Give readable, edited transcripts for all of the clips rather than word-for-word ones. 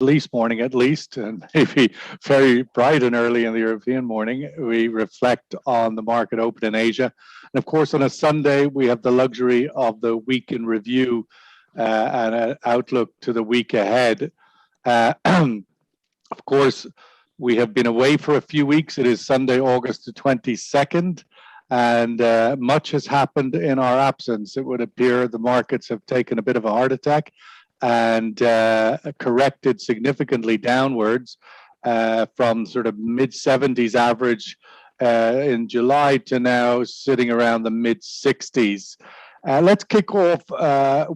East morning at least, and maybe very bright and early in the European morning, we reflect on the market open in Asia. And of course, on a Sunday, we have the luxury of the week in review and an outlook to the week ahead. Of course, we have been away for a few weeks. It is Sunday, August the 22nd, and much has happened in our absence. It would appear the markets have taken a bit of a heart attack and corrected significantly downwards from sort of mid-70s average in July to now sitting around the mid-60s. Let's kick off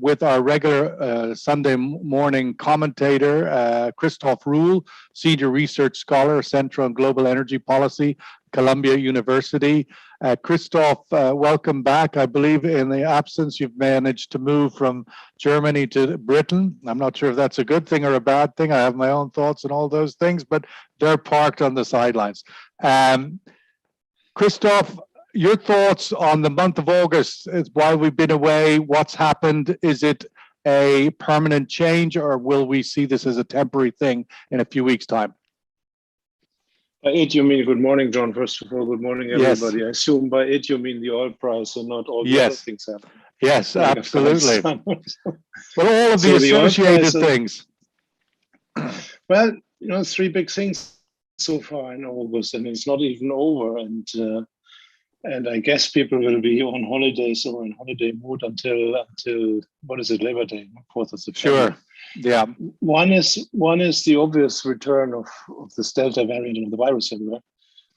with our regular Sunday morning commentator, Christoph Ruhl, Senior Research Scholar, Center on Global Energy Policy, Columbia University. Christoph, welcome back. I believe in the absence, you've managed to move from Germany to Britain. I'm not sure if that's a good thing or a bad thing. I have my own thoughts on all those things, but they're parked on the sidelines. Christoph, your thoughts on the month of August, while we've been away, what's happened? Is it a permanent change, or will we see this as a temporary thing in a few weeks' time? By it, you mean good morning, John. First of all, good morning, everybody. Yes. I assume by it, you mean the oil price and not all the other things happening. Yes, like absolutely. Well, all of the associated things. Well, three big things so far in August, and it's not even over. And I guess people will be on holidays or in holiday mood until what is it, Labor Day, 4th of September. Sure. Yeah. One is the obvious return of this Delta variant of the virus everywhere,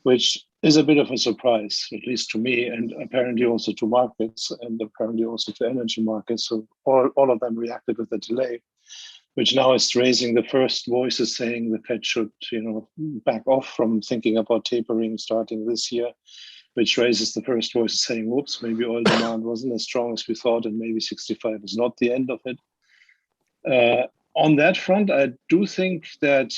which is a bit of a surprise, at least to me, and apparently also to markets, and apparently also to energy markets. So all of them reacted with a delay, which now is raising the first voices saying the Fed should, back off from thinking about tapering starting this year, which raises the first voices saying, whoops, maybe oil demand wasn't as strong as we thought, and maybe 65 is not the end of it. On that front, I do think that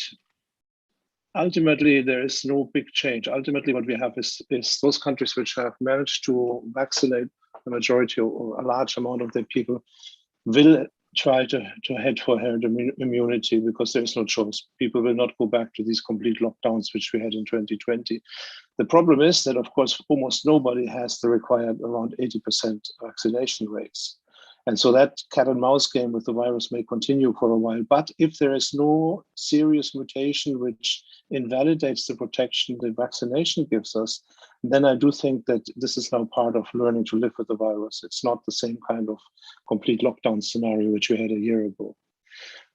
ultimately there is no big change. Ultimately, what we have is those countries which have managed to vaccinate the majority or a large amount of their people will try to head for herd immunity, because there is no choice. People will not go back to these complete lockdowns which we had in 2020. The problem is that, of course, almost nobody has the required around 80% vaccination rates. And so that cat and mouse game with the virus may continue for a while. But if there is no serious mutation which invalidates the protection the vaccination gives us, then I do think that this is now part of learning to live with the virus. It's not the same kind of complete lockdown scenario which we had a year ago.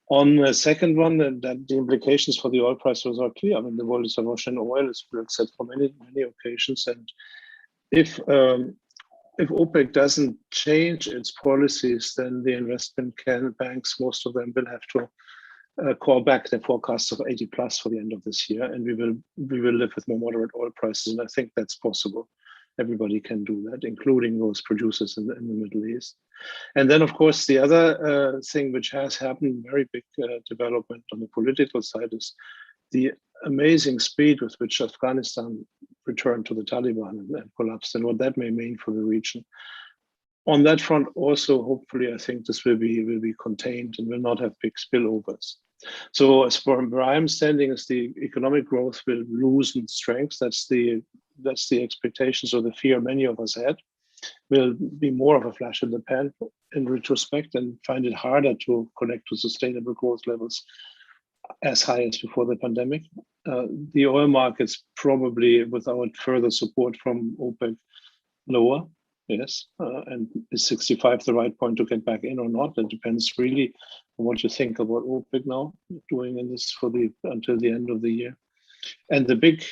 On the second one, that the implications for the oil prices are clear. I mean, the world is awash in oil, as we've said for many occasions. And if OPEC doesn't change its policies, then the investment banks, most of them will have to call back their forecasts of 80 plus for the end of this year, and we will live with more moderate oil prices. And I think that's possible. Everybody can do that, including those producers in the Middle East. And then, of course, the other thing which has happened, very big development on the political side, is the amazing speed with which Afghanistan returned to the Taliban and collapsed, and what that may mean for the region. On that front, also, hopefully, I think this will be contained and will not have big spillovers. So, as for where I'm standing, is the economic growth will lose in strength. That's the expectations or the fear many of us had. Will be more of a flash in the pan in retrospect, and find it harder to connect to sustainable growth levels as high as before the pandemic. The oil markets probably, without further support from OPEC, lower. Yes, and is 65 the right point to get back in or not? It depends really on what you think about OPEC now doing in this until the end of the year. And the big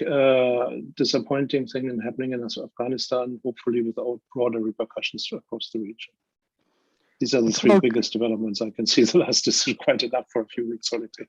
disappointing thing happening in Afghanistan, hopefully without broader repercussions across the region. These are the three biggest developments I can see. The last is quite enough for a few weeks holiday.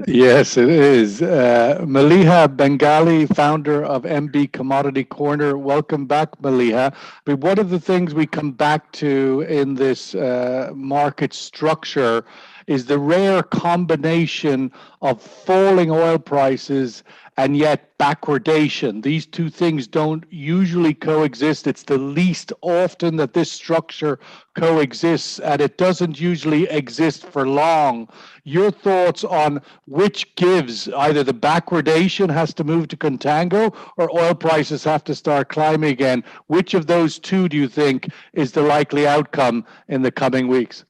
Yes, it is. Maliha Bengali, founder of MB Commodity Corner. Welcome back, Maliha. But one of the things we come back to in this market structure is the rare combination of falling oil prices and yet backwardation. These two things don't usually coexist. It's the least often that this structure coexists, and it doesn't usually exist for long. Your thoughts on which gives, either the backwardation has to move to contango or oil prices have to start climbing again? Which of those two do you think is the likely outcome in the coming weeks?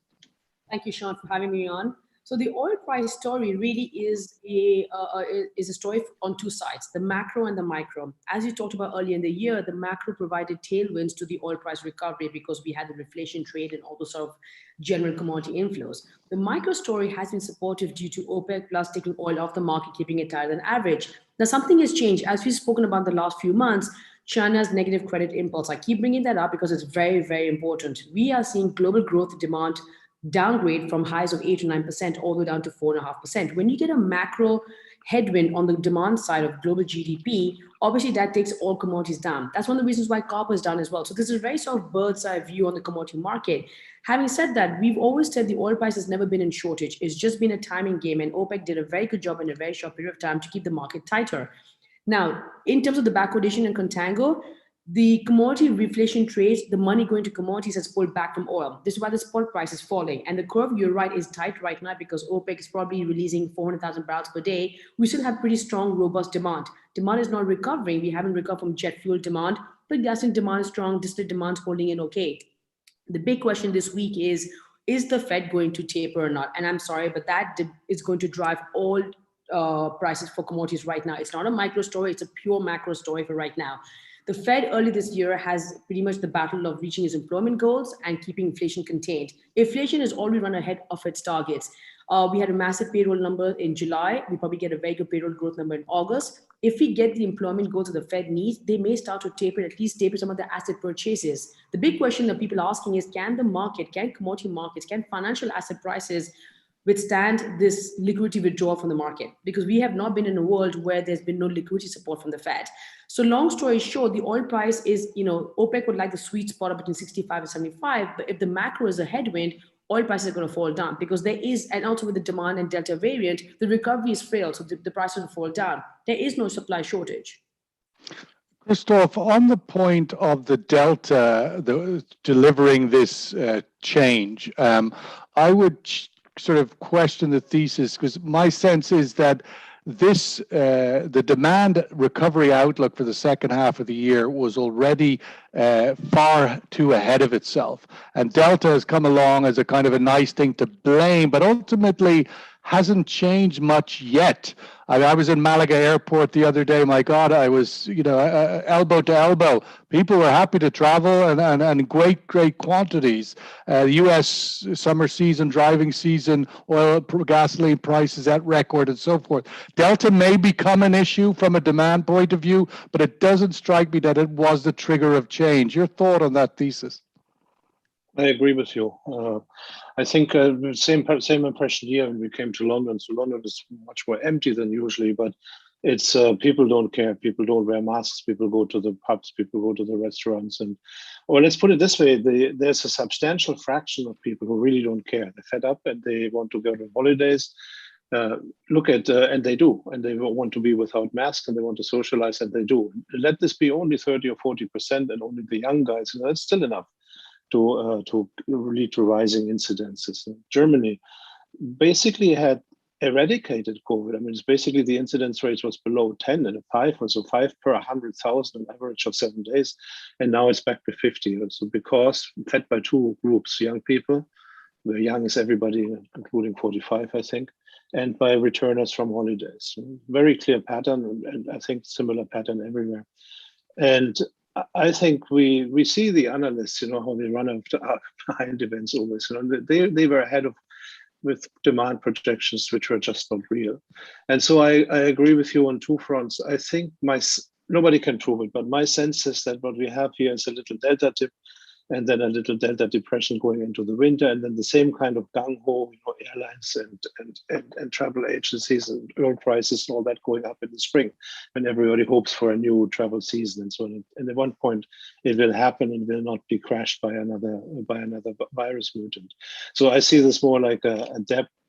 Thank you, Sean, for having me on. So the oil price story really is a story on two sides, the macro and the micro. As you talked about earlier in the year, the macro provided tailwinds to the oil price recovery because we had the reflation trade and all those sort of general commodity inflows. The micro story has been supportive due to OPEC plus taking oil off the market, keeping it higher than average. Now, something has changed. As we've spoken about the last few months, China's negative credit impulse. I keep bringing that up because it's very, very important. We are seeing global growth demand downgrade from highs of 8 to 9% all the way down to 4.5%. When you get a macro headwind on the demand side of global GDP, obviously that takes all commodities down. That's one of the reasons why copper is down as well. So this is a very sort of bird's eye view on the commodity market. Having said that, we've always said the oil price has never been in shortage. It's just been a timing game, and OPEC did a very good job in a very short period of time to keep the market tighter. Now, in terms of the backwardation and contango, the commodity reflation trades, the money going to commodities has pulled back from oil. This is why the spot price is falling. And the curve, you're right, is tight right now because OPEC is probably releasing 400,000 barrels per day. We still have pretty strong, robust demand. Demand is not recovering. We haven't recovered from jet fuel demand, but gasoline demand is strong, distillate demand is holding in okay. The big question this week is the Fed going to taper or not? And I'm sorry, but that is going to drive all prices for commodities right now. It's not a micro story, it's a pure macro story for right now. The Fed early this year has pretty much the battle of reaching its employment goals and keeping inflation contained. Inflation has already run ahead of its targets. We had a massive payroll number in July. We probably get a very good payroll growth number in August. If we get the employment goals that the Fed needs, they may start to taper, at least taper some of the asset purchases. The big question that people are asking is, can commodity markets, can financial asset prices withstand this liquidity withdrawal from the market? Because we have not been in a world where there's been no liquidity support from the Fed. So long story short, the oil price is, OPEC would like the sweet spot between 65 and 75, but if the macro is a headwind, oil prices are going to fall down because there is, and also with the demand and Delta variant, the recovery is frail, so the price will fall down. There is no supply shortage. Christoph, on the point of the Delta delivering this change, I would sort of question the thesis, because my sense is that the demand recovery outlook for the second half of the year was already far too ahead of itself. And Delta has come along as a kind of a nice thing to blame, but ultimately hasn't changed much yet. I was in Malaga airport the other day. My God, I was, elbow to elbow. People were happy to travel and great quantities. U.S. summer season, driving season, oil, gasoline prices at record and so forth. Delta may become an issue from a demand point of view, but it doesn't strike me that it was the trigger of change. Your thought on that thesis? I agree with you. I think same impression here when we came to London. So London is much more empty than usually, but it's people don't care. People don't wear masks. People go to the pubs. People go to the restaurants. Or let's put it this way: there's a substantial fraction of people who really don't care. They're fed up and they want to go on holidays. And they do, and they want to be without masks and they want to socialize, and they do. Let this be only 30 or 40%, and only the young guys. That's still enough to lead to rising incidences. Germany basically had eradicated COVID. I mean, it's basically the incidence rate was below 10 and 5, or so 5 per 100,000, an average of 7 days. And now it's back to 50. So because fed by two groups, young people, where young is everybody, including 45, I think, and by returners from holidays. Very clear pattern, and I think similar pattern everywhere. And I think we see the analysts, how they run after behind events always. They were ahead with demand projections which were just not real. And so I agree with you on two fronts. I think nobody can prove it, but my sense is that what we have here is a little delta dip, and then a little delta depression going into the winter, and then the same kind of gung-ho, airlines and travel agencies and oil prices and all that going up in the spring, when everybody hopes for a new travel season and so on. And at one point, it will happen and will not be crashed by another virus mutant. So I see this more like a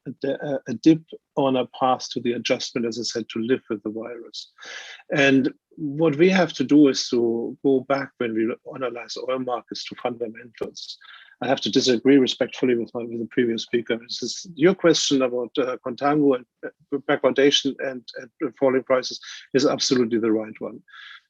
a dip on a path to the adjustment, as I said, to live with the virus. And what we have to do is to go back when we analyze oil markets to fundamentals. I have to disagree respectfully with the previous speaker. This is your question about contango and backwardation and falling prices is absolutely the right one.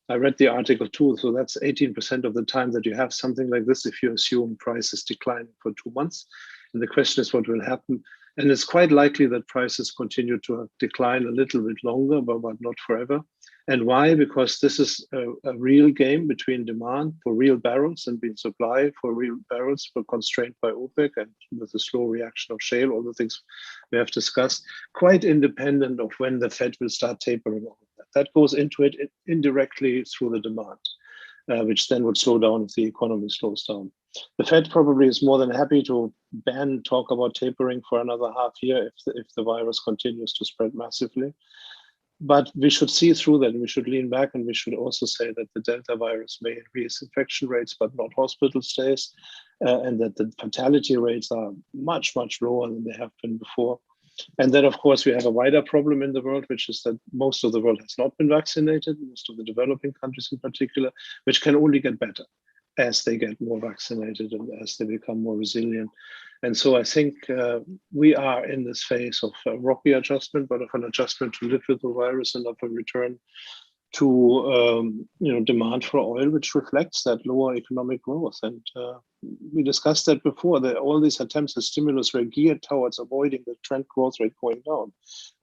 I read the article too, so that's 18% of the time that you have something like this if you assume prices decline for 2 months. And the question is what will happen. And it's quite likely that prices continue to decline a little bit longer, but not forever. And why? Because this is a real game between demand for real barrels and being supply for real barrels were constrained by OPEC and with the slow reaction of shale, all the things we have discussed, quite independent of when the Fed will start tapering all of that. That goes into it indirectly through the demand, which then would slow down if the economy slows down. The Fed probably is more than happy to talk about tapering for another half year if the virus continues to spread massively. But we should see through that, and we should lean back, and we should also say that the Delta virus may increase infection rates, but not hospital stays, and that the fatality rates are much, much lower than they have been before. And then, of course, we have a wider problem in the world, which is that most of the world has not been vaccinated, most of the developing countries in particular, which can only get better as they get more vaccinated and as they become more resilient. And so I think we are in this phase of a rocky adjustment, but of an adjustment to live with the virus and of a return to demand for oil, which reflects that lower economic growth. And we discussed that before, that all these attempts at stimulus were geared towards avoiding the trend growth rate going down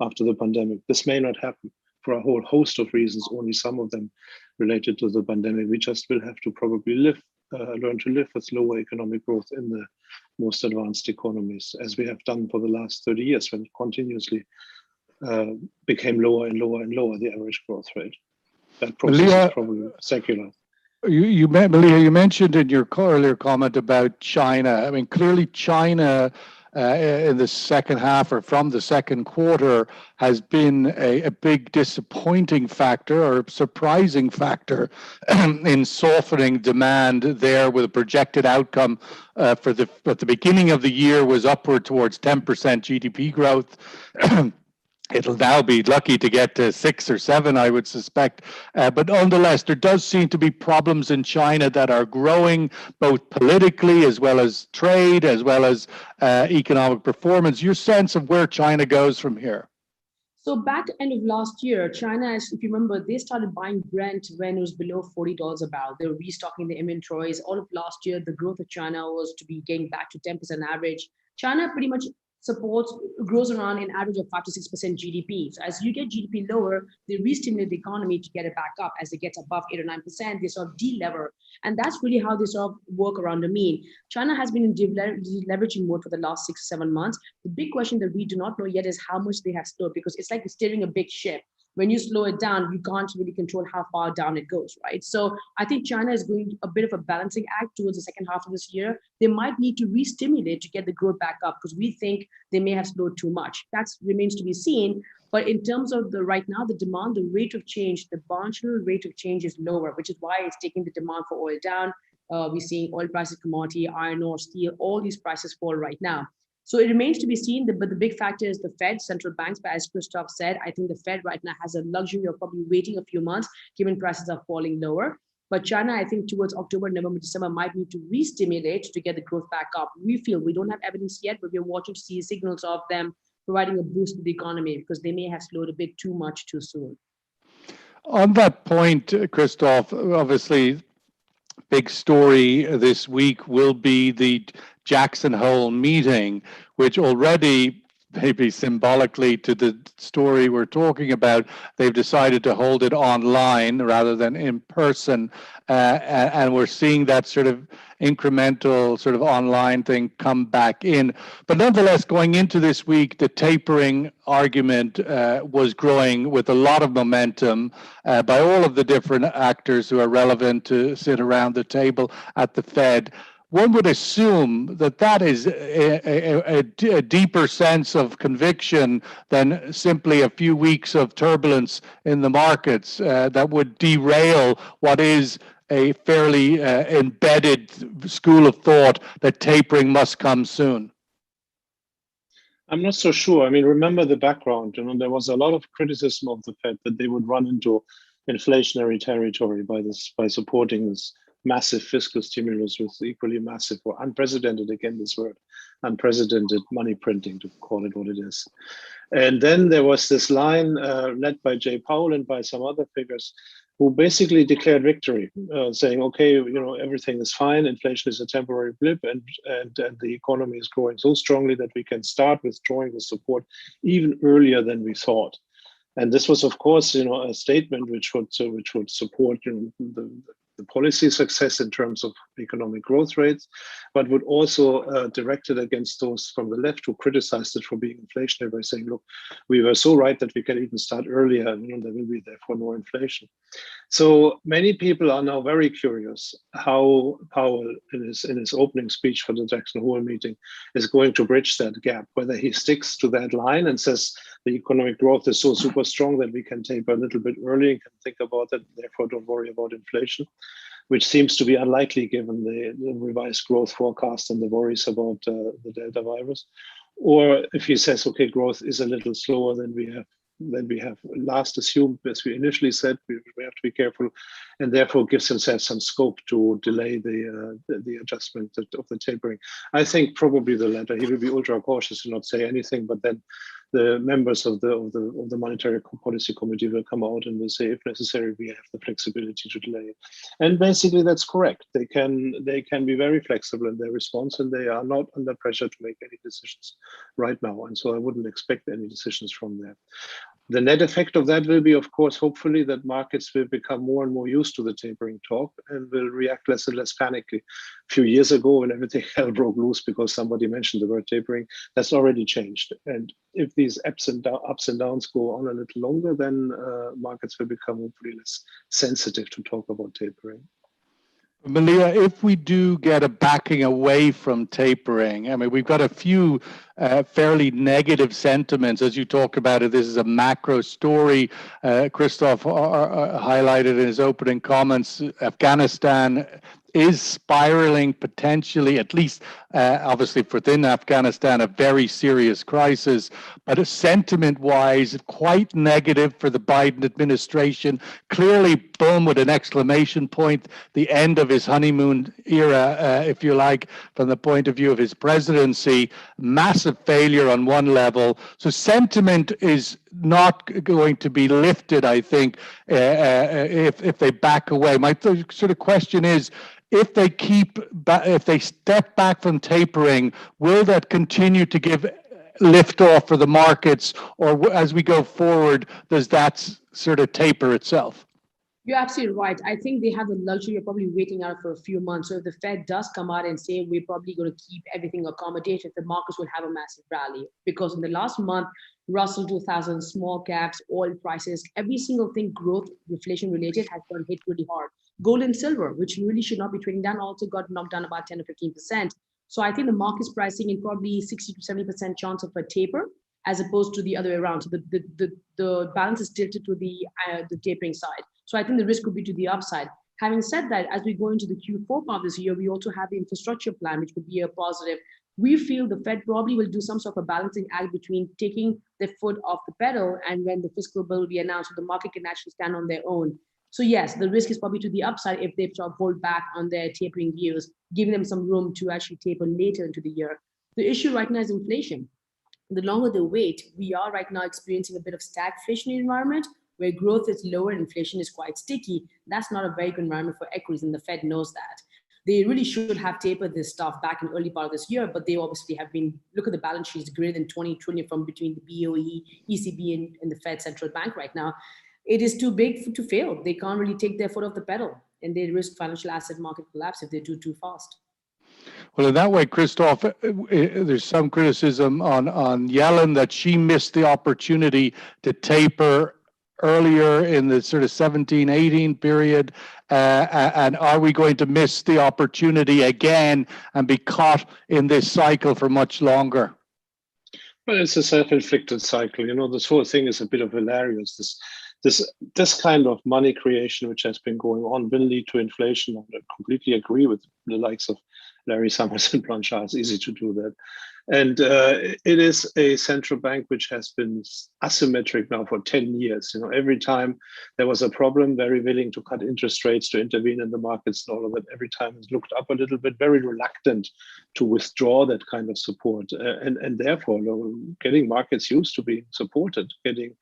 after the pandemic. This may not happen for a whole host of reasons, only some of them related to the pandemic. We just will have to probably learn to live with lower economic growth in the most advanced economies, as we have done for the last 30 years, when it continuously became lower and lower and lower, the average growth rate. That process is probably secular. You mentioned in your earlier comment about China. I mean, clearly China in the second half or from the second quarter has been a big disappointing factor or surprising factor in softening demand there, with a projected outcome at the beginning of the year was upward towards 10% GDP growth. It'll now be lucky to get to 6 or 7, I would suspect. But nonetheless, there does seem to be problems in China that are growing, both politically as well as trade, as well as economic performance. Your sense of where China goes from here? So back end of last year, China, if you remember, they started buying Brent when it was below $40 a barrel. They were restocking the inventories. All of last year, the growth of China was to be getting back to 10% average. China pretty much grows around an average of 5 to 6% GDP. So as you get GDP lower, they re-stimulate the economy to get it back up. As it gets above 8 or 9%, they sort of de-lever. And that's really how they sort of work around the mean. China has been in deleveraging mode for the last 6 to 7 months. The big question that we do not know yet is how much they have slowed, because it's like steering a big ship. When you slow it down, you can't really control how far down it goes, right? So I think China is going a bit of a balancing act towards the second half of this year. They might need to re-stimulate to get the growth back up, because we think they may have slowed too much. That remains to be seen. But in terms of right now, the demand, the rate of change, the marginal rate of change is lower, which is why it's taking the demand for oil down. We're seeing oil prices, commodity, iron ore, steel, all these prices fall right now. So it remains to be seen, but the big factor is the Fed, central banks. But as Christoph said, I think the Fed right now has a luxury of probably waiting a few months, given prices are falling lower. But China, I think towards October, November, December, might need to re-stimulate to get the growth back up. We don't have evidence yet, but we're watching to see signals of them providing a boost to the economy, because they may have slowed a bit too much too soon. On that point, Christoph, obviously, big story this week will be the Jackson Hole meeting, which already, maybe symbolically to the story we're talking about, they've decided to hold it online rather than in person. And we're seeing that sort of incremental sort of online thing come back in. But nonetheless, going into this week, the tapering argument was growing with a lot of momentum by all of the different actors who are relevant to sit around the table at the Fed. One would assume that is a deeper sense of conviction than simply a few weeks of turbulence in the markets that would derail what is a fairly embedded school of thought that tapering must come soon. I'm not so sure. I mean, remember the background. There was a lot of criticism of the Fed that they would run into inflationary territory by supporting this massive fiscal stimulus with equally massive or unprecedented, again, this word, unprecedented money printing, to call it what it is. And then there was this line led by Jay Powell and by some other figures who basically declared victory, saying, okay, everything is fine. Inflation is a temporary blip, and the economy is growing so strongly that we can start withdrawing the support even earlier than we thought. And this was, of course, a statement which would support the policy success in terms of economic growth rates, but would also direct it against those from the left who criticized it for being inflationary by saying, look, we were so right that we can even start earlier, and there will be therefore no inflation. So many people are now very curious how Powell, in his opening speech for the Jackson Hole meeting, is going to bridge that gap, whether he sticks to that line and says the economic growth is so super strong that we can taper a little bit early and can think about it, therefore don't worry about inflation, which seems to be unlikely given the revised growth forecast and the worries about the Delta virus. Or if he says, okay, growth is a little slower than we have last assumed, as we initially said, we have to be careful, and therefore gives himself some scope to delay the adjustment of the tapering. I think probably the latter. He will be ultra cautious to not say anything, but then the members of the monetary policy committee will come out and will say, if necessary, we have the flexibility to delay it. And basically, that's correct. They can be very flexible in their response, and they are not under pressure to make any decisions right now. And so I wouldn't expect any decisions from there. The net effect of that will be, of course, hopefully that markets will become more and more used to the tapering talk and will react less and less panically. A few years ago, when everything hell broke loose because somebody mentioned the word tapering, that's already changed. And if these ups and downs go on a little longer, then markets will become hopefully less sensitive to talk about tapering. Malia, if we do get a backing away from tapering, I mean, we've got a few fairly negative sentiments, as you talked about it. This is a macro story. Christoph highlighted in his opening comments, Afghanistan is spiraling potentially, at least obviously within Afghanistan, a very serious crisis, but sentiment-wise, quite negative for the Biden administration. Clearly, boom, with an exclamation point, the end of his honeymoon era, if you like, from the point of view of his presidency. Massive failure on one level. So sentiment is not going to be lifted, I think, if they back away. My sort of question is, if they step back from tapering, will that continue to give lift off for the markets, or as we go forward, does that sort of taper itself? You're absolutely right. I think they have the luxury of probably waiting out for a few months. So if the Fed does come out and say we're probably going to keep everything accommodated, the markets will have a massive rally. Because in the last month, Russell 2000, small caps, oil prices, every single thing growth, inflation related has gotten hit really hard. Gold and silver, which really should not be trading down, also got knocked down about 10 or 15%. So I think the market's pricing in probably 60 to 70% chance of a taper, as opposed to the other way around. So the balance is tilted to the tapering side. So I think the risk could be to the upside. Having said that, as we go into the Q4 part of this year, we also have the infrastructure plan, which could be a positive. We feel the Fed probably will do some sort of a balancing act between taking their foot off the pedal and when the fiscal bill will be announced, so the market can actually stand on their own. So yes, the risk is probably to the upside if they sort of hold back on their tapering views, giving them some room to actually taper later into the year. The issue right now is inflation. The longer they wait, we are right now experiencing a bit of stagflationary environment where growth is lower and inflation is quite sticky. That's not a very good environment for equities, and the Fed knows that. They really should have tapered this stuff back in early part of this year, but they obviously have been, look at the balance sheets, greater than 20 trillion from between the BOE, ECB, and the Fed central bank right now. It is too big to fail. They can't really take their foot off the pedal, and they risk financial asset market collapse if they do too fast. Well, in that way, Christoph, there's some criticism on Yellen that she missed the opportunity to taper earlier in the sort of 17-18 period, and are we going to miss the opportunity again and be caught in this cycle for much longer? Well, it's a self-inflicted cycle. This whole thing is a bit of hilarious. this kind of money creation which has been going on will lead to inflation. I completely agree with the likes of Larry Summers and Blanchard. It's easy to do that. And it is a central bank which has been asymmetric now for 10 years. Every time there was a problem, very willing to cut interest rates, to intervene in the markets and all of that. Every time it's looked up a little bit, very reluctant to withdraw that kind of support. And therefore, getting markets used to being supported, getting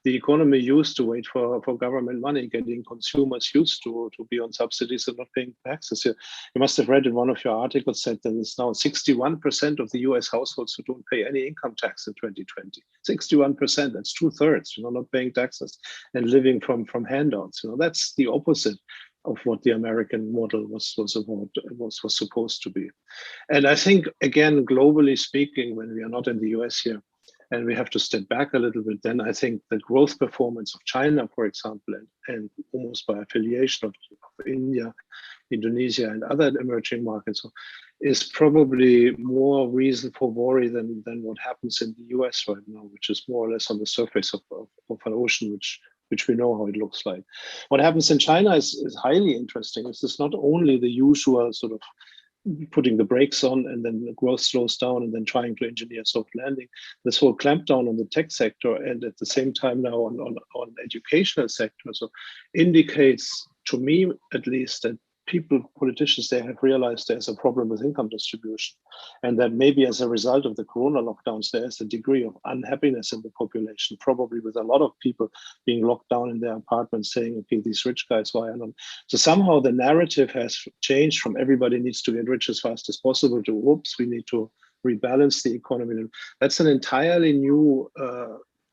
the economy used to wait for government money, getting consumers used to be on subsidies and not paying taxes. You must have read in one of your articles said that it's now 61% of the US households who don't pay any income tax in 2020. 61%, that's 2/3, not paying taxes and living from handouts. That's the opposite of what the American model was supposed to be. And I think, again, globally speaking, when we are not in the US here, and we have to step back a little bit, then I think the growth performance of China, for example, and almost by affiliation of India, Indonesia, and other emerging markets, is probably more reason for worry than what happens in the US right now, which is more or less on the surface of an ocean, which we know how it looks like. What happens in China is highly interesting. It's not only the usual sort of putting the brakes on and then the growth slows down and then trying to engineer soft landing. This whole clampdown on the tech sector and at the same time now on educational sector, so indicates to me at least that politicians, they have realized there's a problem with income distribution, and that maybe as a result of the corona lockdowns, there is a degree of unhappiness in the population, probably with a lot of people being locked down in their apartments saying, okay, these rich guys, why not? So somehow the narrative has changed from everybody needs to get rich as fast as possible to, whoops, we need to rebalance the economy. That's an entirely new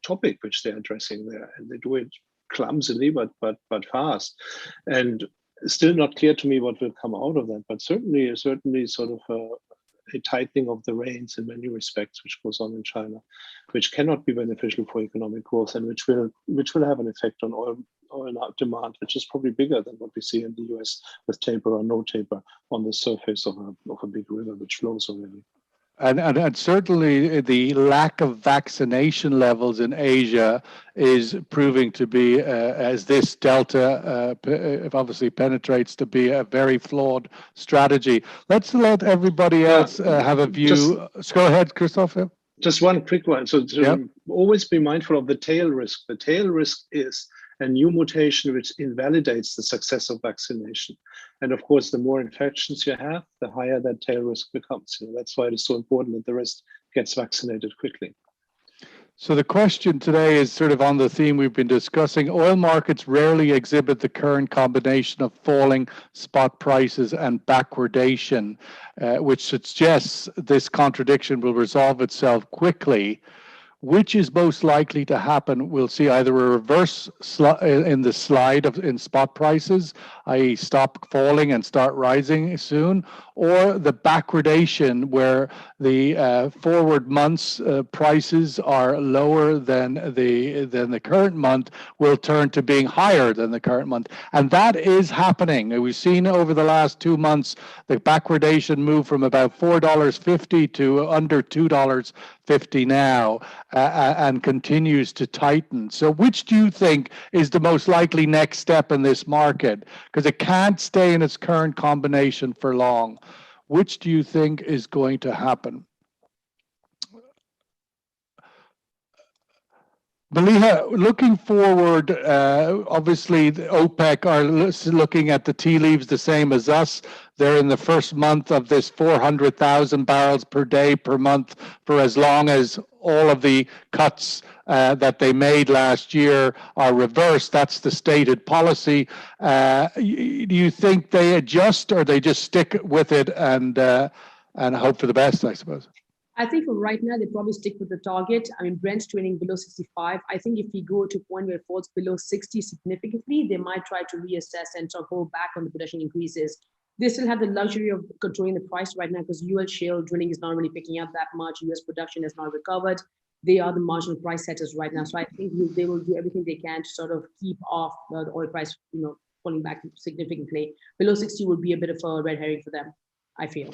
topic which they're addressing there, and they do it clumsily but fast. And still not clear to me what will come out of that, but certainly sort of a tightening of the reins in many respects, which goes on in China, which cannot be beneficial for economic growth, and which will have an effect on oil demand, which is probably bigger than what we see in the US with taper or no taper on the surface of a big river which flows already. And certainly the lack of vaccination levels in Asia is proving to be, as this Delta obviously penetrates, to be a very flawed strategy. Let's let everybody else have a view. Go ahead, Christoph. Just one quick one. So always be mindful of the tail risk. The tail risk is a new mutation which invalidates the success of vaccination. And of course, the more infections you have, the higher that tail risk becomes. That's why it is so important that the rest gets vaccinated quickly. So the question today is sort of on the theme we've been discussing. Oil markets rarely exhibit the current combination of falling spot prices and backwardation, which suggests this contradiction will resolve itself quickly. Which is most likely to happen? We'll see either a reverse in the slide in spot prices, i.e. stop falling and start rising soon, or the backwardation where the forward months prices are lower than the current month will turn to being higher than the current month. And that is happening. We've seen over the last 2 months the backwardation move from about $4.50 to under $2.50 now, and continues to tighten. So which do you think is the most likely next step in this market? Because it can't stay in its current combination for long. Which do you think is going to happen? Maliha, looking forward, obviously the OPEC are looking at the tea leaves the same as us. They're in the first month of this 400,000 barrels per day per month for as long as all of the cuts that they made last year are reversed. That's the stated policy. Do you think they adjust, or they just stick with it and hope for the best, I suppose? I think for right now, they probably stick with the target. I mean, Brent's trading below 65. I think if we go to a point where it falls below 60 significantly, they might try to reassess and sort of go back on the production increases. They still have the luxury of controlling the price right now because UL shale drilling is not really picking up that much. US production has not recovered. They are the marginal price setters right now. So I think they will do everything they can to sort of keep off the oil price, falling back significantly. Below 60 would be a bit of a red herring for them, I feel.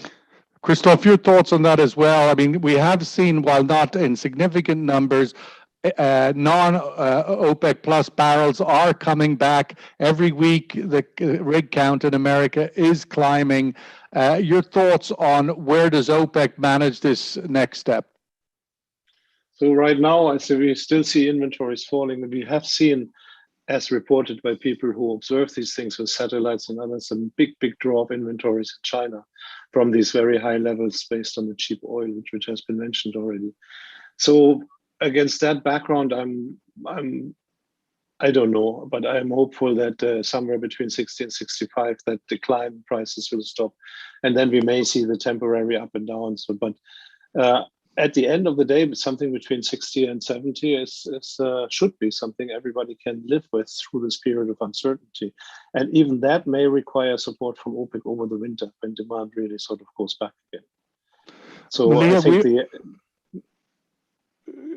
Christoph, your thoughts on that as well? I mean, we have seen, while not in significant numbers, non-OPEC plus barrels are coming back. Every week, the rig count in America is climbing. Your thoughts on where does OPEC manage this next step? So right now, I say we still see inventories falling. We have seen, as reported by people who observe these things with satellites and others, some big draw of inventories in China from these very high levels based on the cheap oil, which has been mentioned already. So against that background, I don't know, but I'm hopeful that somewhere between 60 and 65, that decline in prices will stop, and then we may see the temporary up and down. So, but at the end of the day, something between 60 and 70 should be something everybody can live with through this period of uncertainty, and even that may require support from OPEC over the winter when demand really sort of goes back again. So Malia, I think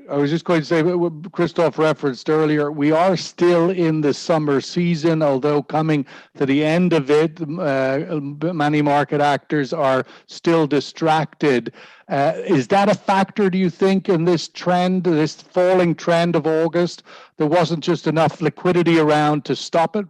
I was just going to say, what Christoph referenced earlier, we are still in the summer season, although coming to the end of it, many market actors are still distracted. Is that a factor, do you think, in this trend, this falling trend of August? There wasn't just enough liquidity around to stop it?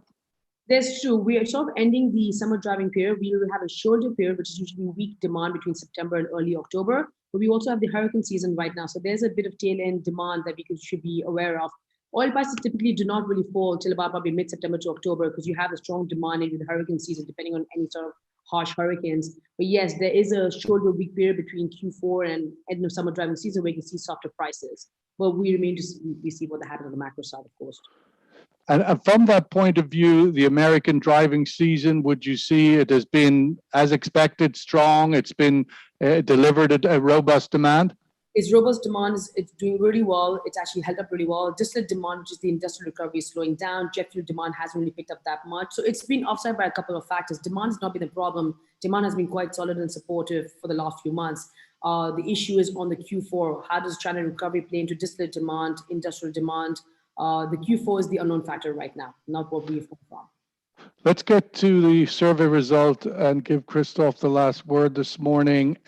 That's true. We are sort of ending the summer driving period. We will have a shoulder period, which is usually weak demand between September and early October. But we also have the hurricane season right now. So there's a bit of tail end demand that we should be aware of. Oil prices typically do not really fall till about probably mid-September to October because you have a strong demand into the hurricane season, depending on any sort of harsh hurricanes. But yes, there is a shoulder weak period between Q4 and end of summer driving season where you can see softer prices. But we remain to see what happens on the macro side, of course. And from that point of view, the American driving season, would you see it has been, as expected, strong? It's been delivered a robust demand? Its robust demand it's doing really well. It's actually held up really well. Distillate demand, which is the industrial recovery, is slowing down. Jet fuel demand hasn't really picked up that much. So it's been offset by a couple of factors. Demand has not been the problem. Demand has been quite solid and supportive for the last few months. The issue is on the Q4. How does China recovery play into distillate demand, industrial demand? The Q4 is the unknown factor right now, not what we've found. Let's get to the survey result and give Christoph the last word this morning.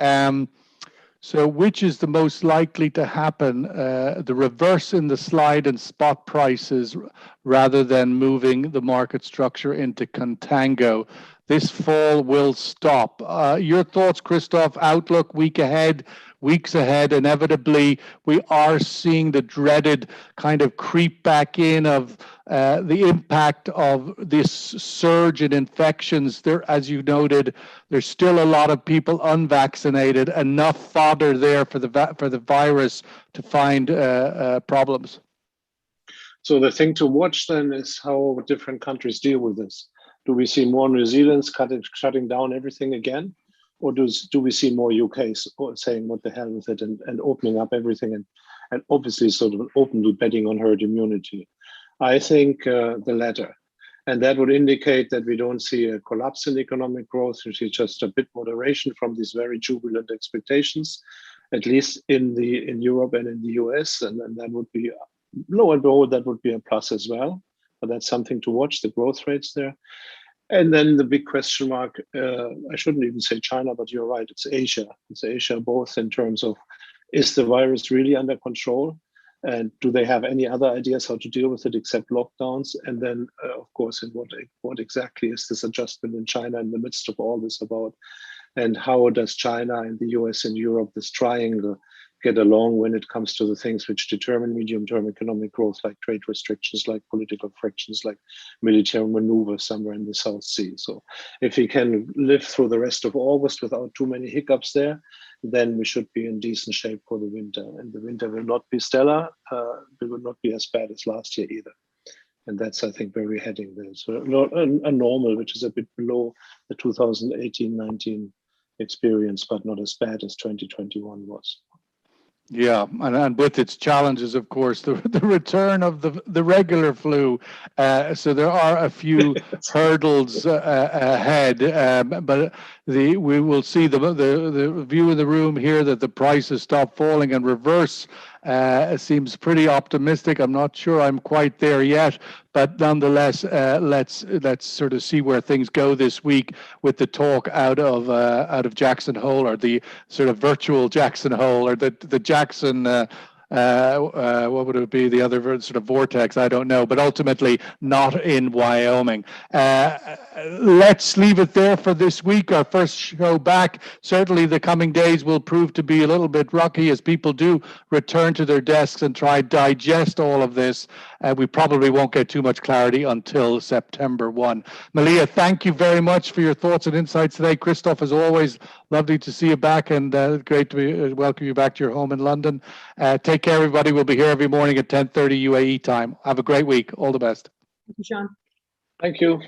So which is the most likely to happen, the reverse in the slide and spot prices rather than moving the market structure into contango? This fall will stop. Your thoughts, Christoph, outlook, week ahead, weeks ahead? Inevitably, we are seeing the dreaded kind of creep back in of the impact of this surge in infections. There, as you noted, there's still a lot of people unvaccinated, enough fodder there for the virus to find problems. So the thing to watch then is how different countries deal with this. Do we see more New Zealand's shutting down everything again? Or do we see more UKs saying what the hell with it and opening up everything and obviously sort of openly betting on herd immunity? I think the latter. And that would indicate that we don't see a collapse in economic growth, we see just a bit moderation from these very jubilant expectations, at least in Europe and in the US. And that would be, lo and behold, that would be a plus as well. But that's something to watch, the growth rates there. And then the big question mark, I shouldn't even say China, but you're right, it's Asia. It's Asia both in terms of, is the virus really under control? And do they have any other ideas how to deal with it except lockdowns? And then, of course, in what exactly is this adjustment in China in the midst of all this about? And how does China and the US and Europe, this triangle, get along when it comes to the things which determine medium-term economic growth, like trade restrictions, like political frictions, like military maneuvers somewhere in the South Sea. So if we can live through the rest of August without too many hiccups there, then we should be in decent shape for the winter. And the winter will not be stellar. It will not be as bad as last year either. And that's, I think, where we're heading there. So a normal, which is a bit below the 2018-19 experience, but not as bad as 2021 was. Yeah, and with its challenges, of course, the return of the regular flu. So there are a few hurdles ahead, but we will see the view in the room here that the prices stop falling and reverse. Seems pretty optimistic. I'm not sure I'm quite there yet, but nonetheless, let's sort of see where things go this week with the talk out of Jackson Hole, or the sort of virtual Jackson Hole, or the Jackson what would it be? The other sort of vortex, I don't know, but ultimately not in Wyoming. Let's leave it there for this week. Our first show back. Certainly the coming days will prove to be a little bit rocky as people do return to their desks and try to digest all of this. We probably won't get too much clarity until September 1. Malia, thank you very much for your thoughts and insights today. Christoph, as always, lovely to see you back, and great to welcome you back to your home in London. Take care, everybody. We'll be here every morning at 10:30 UAE time. Have a great week. All the best. Thank you, Sean. Thank you.